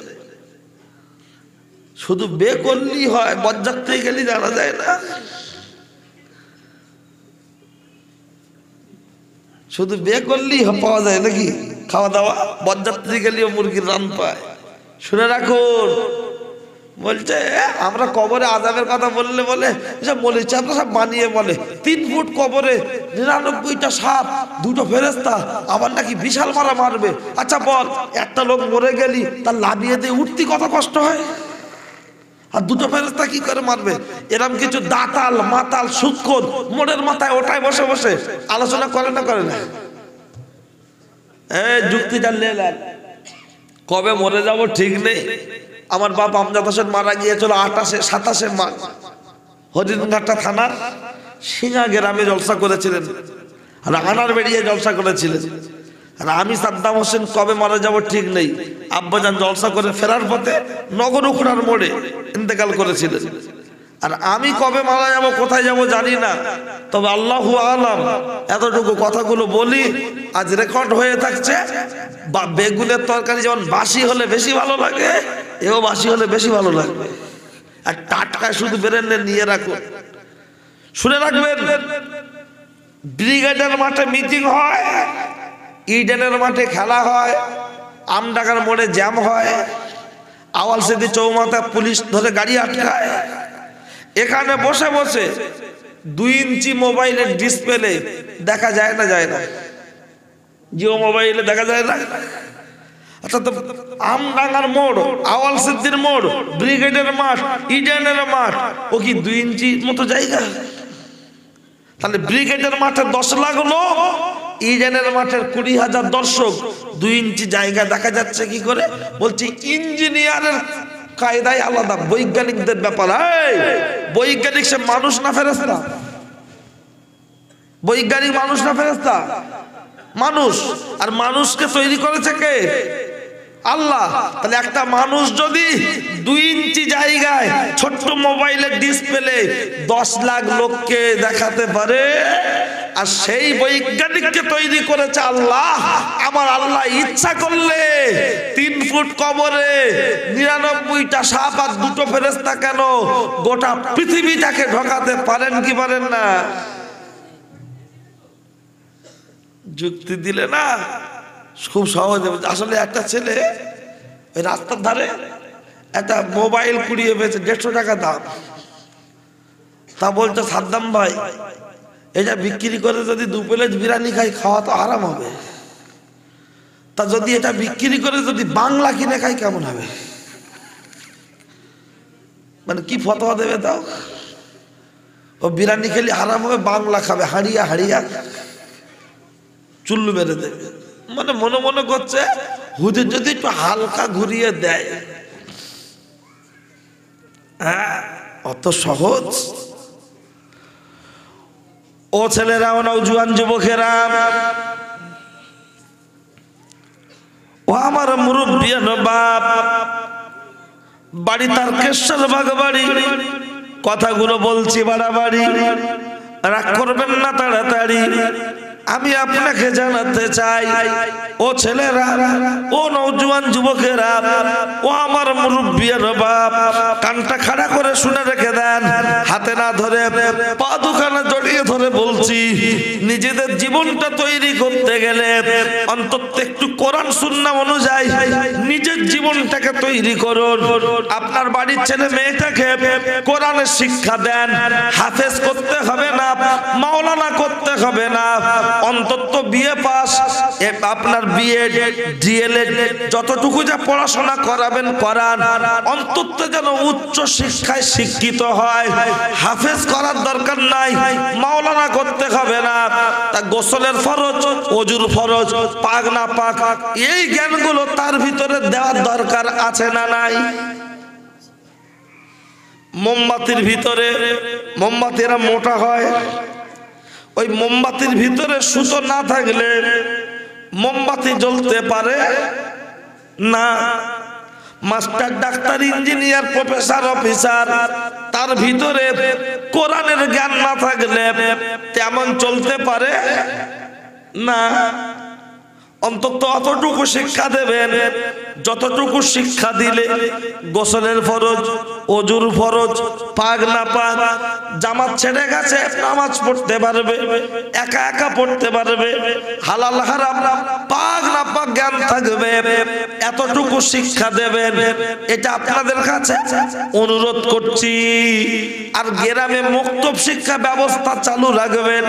শুধু বে করলি হয়, বরযাত্রী গেলি জানা যায় না। শুধু বে করলি পাওয়া যায় নাকি খাওয়া দাওয়া? বরযাত্রী গেলেও মুরগির রান পায়। শুনে রাখুন, বলছে আমরা কবরে আযাবের কথা বললে বলে এসব বলেছে, আপনারা সব বানিয়ে বলে। 3 ফুট কবরে 99টা সাপ, 2টো ফেরেশতা, আবার নাকি বিশাল মারা মারবে। আচ্ছা বল, একটা লোক মরে গেলি তার লাভিয়ে দিয়ে উঠতি কত কষ্ট হয়, আর 2টো ফেরেশতা কি করে মারবে? এরকম কিছু দাতাল মাতাল সুৎখোর মোড়ের মাথায় ওটাই বসে বসে আলোচনা করে না করে না? যুক্তি জানলে কবে মরে যাব ঠিক নেই। আমার বাপ আমজাদ হোসেন মারা গিয়েছিল 27 মার্চ, হরিণঘাটা থানার সিঙ্গা গ্রামে জলসা করেছিলেন, রাঙানার বেরিয়ে জলসা করেছিলেন। আর আমি সাদ্দাম হোসেন কবে মারা যাব ঠিক নেই। আব্বাজান জলসা করে ফেরার পথে নগর উখড়ার মোড়ে ইন্তেকাল করেছিলেন। আর আমি কবে মারা যাব কোথায় যাব জানি না, তবে আল্লাহু আলাম। এতটুকু কথাগুলো বলি, আজ রেকর্ড হয়ে থাকছে। বেগুনের তরকারি যেমন বাসি হলে বেশি ভালো লাগে, এও বাসি হলে বেশি ভালো লাগবে। আর টাটকা শুধু ব্রেনে নিয়ে রাখুন। শুনে রাখবেন, ব্রিগেডের মাঠে মিটিং হয়, ইডেনের মাঠে খেলা হয়, আমডাঙ্গার মোড়ে জ্যাম হয়, আওয়ালসেদি চৌমাথা পুলিশ ধরে গাড়ি আটকায়। এখানে বসে বসে 2 ইঞ্চি মোবাইলের ডিসপ্লে দেখা যায় না? যায় না? জিও মোবাইলে দেখা যায় না? আচ্ছা, তো আমডাঙ্গার মোড়, আওয়ালসেদির মোড়, ব্রিগেডের মাঠ, ইডেনের মাঠ, ও কি 2 ইঞ্চি মতো জায়গা? তাহলে ব্রিগেডের মাঠে 10 লাখ লোক, ইডেনের মাঠের 20,000 দর্শক, 2 ইঞ্চি জায়গা দেখা যাচ্ছে কি করে? বলছি ইঞ্জিনিয়ারের কায়দায় আলাদা, বৈজ্ঞানিকদের ব্যাপার। বৈজ্ঞানিক সে মানুষ না ফেরেশতা? বৈজ্ঞানিক মানুষ না ফেরেশতা? মানুষ। আর মানুষকে তৈরি করেছে কে? আল্লাহ। তাহলে একটা মানুষ যদি 2 ইঞ্চি জায়গায় ছোট্ট মোবাইলের ডিসপ্লে 10 লাখ লোককে দেখাতে পারে, আর সেই বৈজ্ঞানিককে তৈরি করেছে আল্লাহ, আমার আল্লাহ ইচ্ছা করলে 3 ফুট কবরে 99টা সাপ আর 2টো ফেরেশতা কেন গোটা পৃথিবীটাকে ঢোকাতে পারেন কি পারেন না? যুক্তি দিলে না খুব সহজে। আসলে একটা ছেলে ওই রাস্তার ধারে একটা মোবাইল কুড়িয়ে পেয়েছে, 150 টাকা দাম। তা বলছে, সাদ্দাম ভাই, এটা বিক্রি করে যদি 2 প্লেট বিরিয়ানি খাই, খাওয়া তো আরাম হবে। তা যদি এটা বিক্রি করে যদি বাংলা কিনে খাই কেমন হবে? মানে কি ফতোয়া দেবে তাও? ও বিরিয়ানি খেলে আরাম হবে, বাংলা খাবে, হাড়িয়া হাড়িয়া চুল্লু মেরে দেবে। মানে মনে মনে করছে হুজুর যদি একটু হালকা ঘুরিয়ে দেয়। হ্যাঁ, অত সহজ? ও ছেলেরা, ও নওজোয়ান যুবকেরা, ও আমার মুরব্বিয়ান বাপ, বাড়ি তারকেশ্বর বাগ বাড়ি, কথাগুলো বলছি বাড়াবাড়ি, রাগ করবেন না তাড়াতাড়ি। আমি আপনাকে জানাতে চাই, ও ছেলেরা, ও নওজোয়ান যুবকেরা, ও আমার মুরব্বিয়ান বাপ, কানটা খাড়া করে শুনে রেখে দেন। হাতে না ধরে পা দুখানা জড়িয়ে ধরে বলছি, নিজেদের জীবনটা তৈরি করতে গেলে অন্তত একটু কোরআন সুন্নাহ অনুযায়ী নিজের জীবনটাকে তৈরি করুন। আপনার বাড়ির ছেলে মেয়েটাকে কোরআনের শিক্ষা দেন। হাফেজ করতে হবে না, মাওলানা করতে হবে না, অন্তত বিএ পাস, আপনার বিএড, ডিএলএড, যতটুকু যা পড়াশোনা করাবেন করান, অন্তত যেন উচ্চ শিক্ষায় শিক্ষিত হয়। হাফেজ করার দরকার নাই, মাওলানা করতে হবে না। তা গোসলের ফরজ, ওজুর ফরজ, পাক না পাক, এই জ্ঞানগুলো তার ভিতরে দেওয়ার দরকার আছে না নাই? মোমবাতির ভিতরে, মোমবাতিরা মোটা হয়, ওই মোমবাতির ভিতরে সুতো না থাকলে মোমবাতি জ্বলতে পারে না। Master, doctor, engineer, professor, officer, তার ভিতরে কোরআনের জ্ঞান না থাকলে তেমন চলতে পারে না। অন্তত অতটুকু শিক্ষা দেবেন যতটুকু শিক্ষা দিলে গোসলের ফরজ, ওজুর ফরজ, পাক না পাক, জামাত ছেড়ে গেছে নামাজ পড়তে পারবে, একা একা পড়তে পারবে, হালাল হারাম, পাক না পাক জ্ঞান থাকবে, এতটুকু শিক্ষা দেবেন। এটা আপনাদের কাছে অনুরোধ করছি। আর গ্রামে মুক্তব শিক্ষা ব্যবস্থা চালু রাখবেন,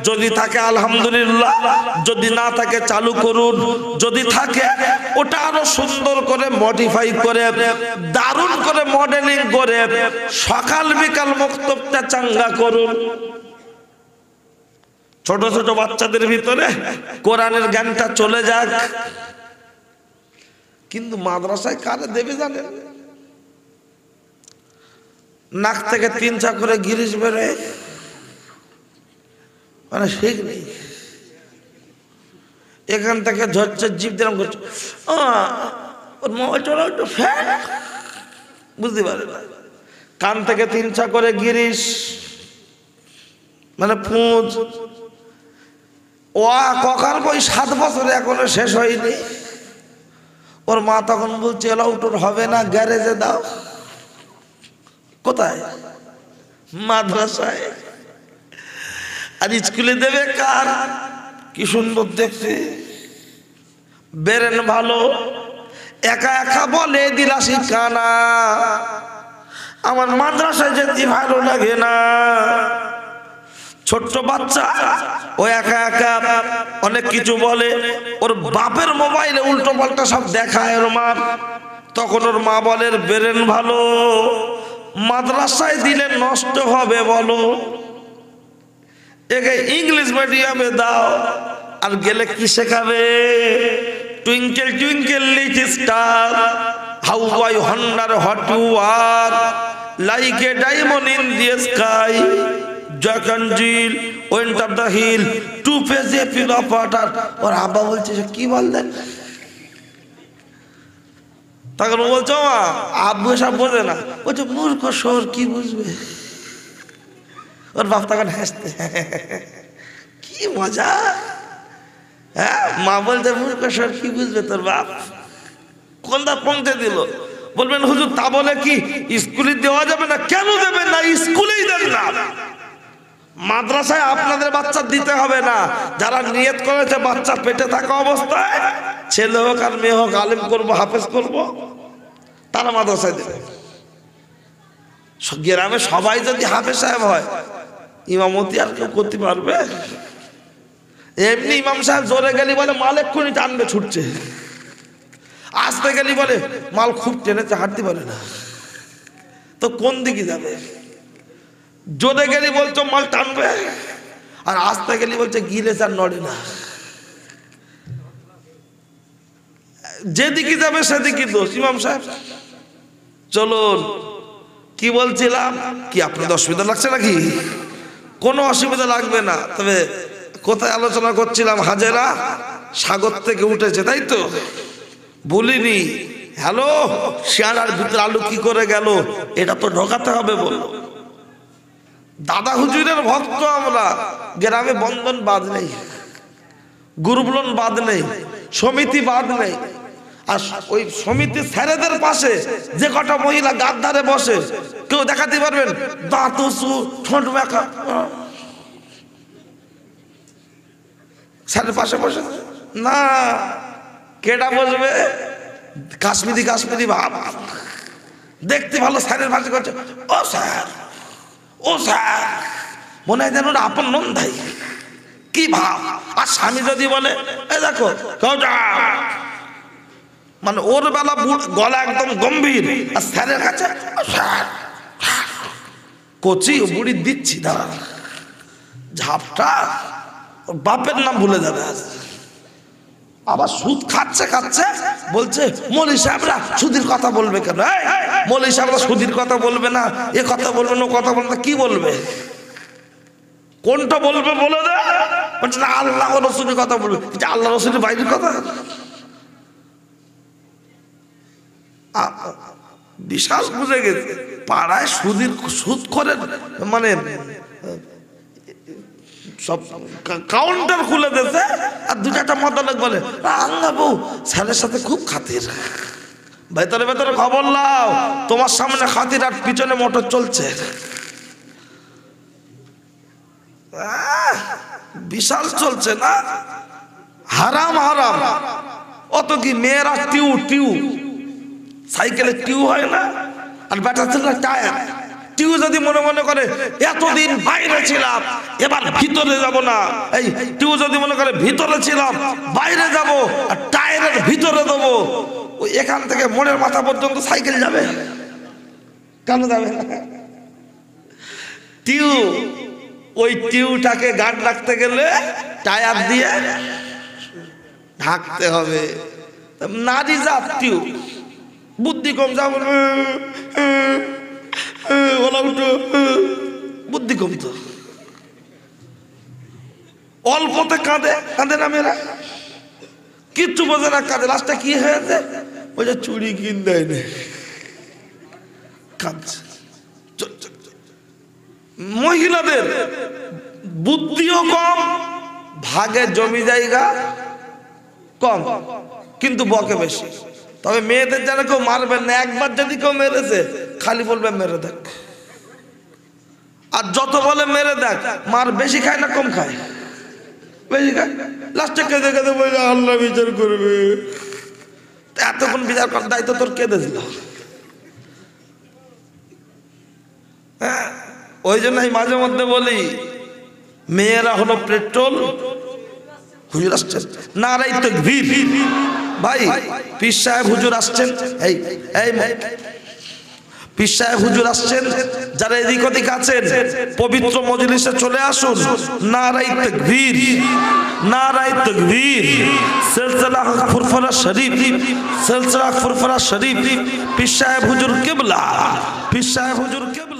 যদি থাকে আলহামদুলিল্লাহ, যদি না থাকে চালু করুন। যদি থাকে ওটা আরো সুন্দর করে মডিফাই করে, দারুণ করে মডেলিং করে সকাল বিকাল মুক্তবটা চাঙ্গা করুন। ছোট ছোট বাচ্চাদের ভিতরে কোরআনের জ্ঞানটা চলে যাক। কিন্তু মাদ্রাসায় কারে দেবে জানেন? নাক থেকে 3 চা করে গিরিশ বেরোয়, মানে ঠিক নেই। এখান থেকে ধরছে, জিভ দিলাম করছে, ওর মোবাইলটা একটু ফ্যান, বুঝতে পারে না। কান থেকে 3 চা করে গিরিশ, মানে পুঁজ। ও ককার বই 7 বছরে এখনো শেষ হয়নি। ওর মা তখন বলছে এলা উঠোর হবে না, গ্যারেজে দাও। কোথায়? মাদ্রাসায়। আর স্কুলে দেবে কার? কি সুন্দর দেখতে, বেরেন ভালো, একা একা বলে দিলা শিখানা, আমার মাদ্রাসায় যেতে ভালো লাগে না। ছোট্ট বাচ্চা ও একা একা অনেক কিছু বলে, ওর বাপের মোবাইলে উল্টো পাল্টা সব দেখায় ওর মা। তখন ওর মা বলে বেরেন ভালো, মাদ্রাসায় দিলে নষ্ট হবে বলো, একে ইংলিশ মিডিয়ামে দাও। আর গেলে কি শেখাবে? Twinkle twinkle little star, how I wonder what you are, like a diamond in the sky, Jack and Jill went up the hill, to fetch a pail of water. ওর আব্বা বলছে কি বললেন? তখন ও বলছো আব্বু সব বোঝে না, বলছে মূর্খ শোর কি বুঝবে। ওর বাপ তখন হাসতে, কি মজা। হ্যাঁ, মা বলছে মূর্খ শোর কি বুঝবে তোর বাপ। কোনটা পৌঁছে দিল? বলবেন হুজুর তা বলে কি স্কুলে দেওয়া যাবে না? কেন দেবেন না? স্কুলেই দেন না, মাদ্রাসায় আপনাদের বাচ্চা দিতে হবে না। যারা নিয়ত করেছে বাচ্চা পেটে থাকা অবস্থায়, ছেলে হোক আর মেয়ে হোক, আলেম করবো হাফেজ করবো, তারা মাদ্রাসায় দেবে। গ্রামে সবাই যদি হাফেজ সাহেব হয়, ইমামতি আর কেউ করতে পারবে? এমনি ইমাম সাহেব জোরে গেলি বলে মাল এক্ষুনি টানবে ছুটছে, আসতে গেলি বলে মাল খুব টেনেছে হাঁটতে পারে না, তো কোন দিকে যাবে? জোরে গেলি বলছো মাল টানবে, আর আসতে গেলি বলছে গিলেছে আর নড়ে না। যেদিকে যাবে সেদিকে দোষ। ইমাম সাহেব চলুন, কি বলছিলাম? কি আপনাদের অসুবিধা লাগছে নাকি? কোনো অসুবিধা লাগবে না। তবে কোথায় আলোচনা করছিলাম? হাজেরা সাগর থেকে উঠেছে, তাই তো? বলিনি হ্যালো শিয়ালার ভিতরে আলু কি করে গেল, এটা তো ঢোকাতে হবে বললো। দাদা হুজুরের ভক্ত আমরা, গ্রামে বন্ধন বাদ নেই, গ্রুপ-লোন বাদ নেই, সমিতি বাদ নেই। আর ওই সমিতির স্যারেদের পাশে যে কটা মহিলা গাদ ধারে বসে, কেউ দেখাতে পারবেন দাঁত উঁচু ঠোঁট বেঁকা? স্যারের পাশে বসে না, কেটা বসবে? কাশ্মীরি কাশ্মীরি ভাব, দেখতে ভালো, স্যারের পাশে করছে ও স্যার, ও স্যার, মনে হয় যেন আপন নন্দাই, কি ভাব। আর স্বামী যদি বলে এই দেখো, মানে ওর বেলা গলা একদম গম্ভীর, আর স্যারের কাছে কচি বুড়ি দিচ্ছি দাঁড়া, ঝাপটা ওর বাপের নাম ভুলে যাবে। আবার সুদ খাচ্ছে খাচ্ছে বলছে মৌলী সাহেবরা সুদের কথা বলবে কেন? মৌলী সাহেবরা সুদের কথা বলবে না, এ কথা বলবে না, ও কথা বলবে না, কি বলবে? কোনটা বলবে বলে দে। বলছে না আল্লাহ রসুলের কথা বলবে। আল্লাহ রসুলের বাইরের কথা? বিশাল বুঝে গেছে, পাড়ায় সুদ করে মানে সব কাউন্টার খুলে দিয়েছে। আর দু চারটা মতালেক বলে আল্লাহ বউ ছেলের সাথে খুব খাতির, ভেতরে ভেতরে খবর লাও তোমার সামনে খাতির আর পিছনে মোটর চলছে। বিশাল চলছে না, হারাম হারাম। অত কি মেয়েরা টিউ টিউ, সাইকেলে টিউ হয় না, আর ব্যাটা ছিল টায়ার। টিউ যদি মনে মনে করে এতদিন বাইরে ছিলাম এবার ভিতরে যাব না, এই টিউ যদি মনে করে ভিতরে ছিলাম বাইরে যাব, আর টায়ারের ভিতরে দেবো, ওই এখান থেকে মনের মাথা পর্যন্ত সাইকেল যাবে, কেন যাবে না? টিউ, ওই টিউটাকে গার্ড রাখতে গেলে টায়ার দিয়ে ঢাকতে হবে। নারী জাত টিউ, বুদ্ধি কম, যা ওলা উঠো, বুদ্ধি কম তো, অল্পতে কাঁদে, কাঁদে না মেয়েরা, কিচ্ছু বোঝে না, কাঁদে। লাস্টে কি হয়েছে? ওই যে চুড়ি কিন দেয়নি, কাঁদছে। মহিলাদের বুদ্ধিও কম, ভাগে জমি জায়গা কম, কিন্তু বকে বেশি। তবে মেয়েদের যেন কেউ মারবেন না, একবার যদি কেউ মেরেছে খালি বলবে মেরে দেখ, আর যত বলে মেরে দেখ, মার বেশি খায় না কম খায়? বেশি খায়। লাস্টে কেঁদে কেঁদে বলে আল্লাহ বিচার করবে। এতক্ষণ বিচার করার দায়িত্ব তোর কেঁদে দিল। হ্যাঁ, ওই জন্য আমি মাঝে মধ্যে বলি মেয়েরা হলো পেট্রোল। হুজুর আসছেন, নারাই তাকবীর। ভাই পীর সাহেব হুজুর আসছেন, এই এই পীর সাহেব হুজুর আসছেন, যারা এদিক ওদিক আছেন পবিত্র মজলিসে চলে আসুন। নারাই তাকবীর, নারাই তাকবীর। সিলসিলা ফুরফুরা শরীফ, সিলসিলা ফুরফুরা শরীফ, পীর সাহেব হুজুর কিবলা, পীর সাহেব হুজুর কিবলা।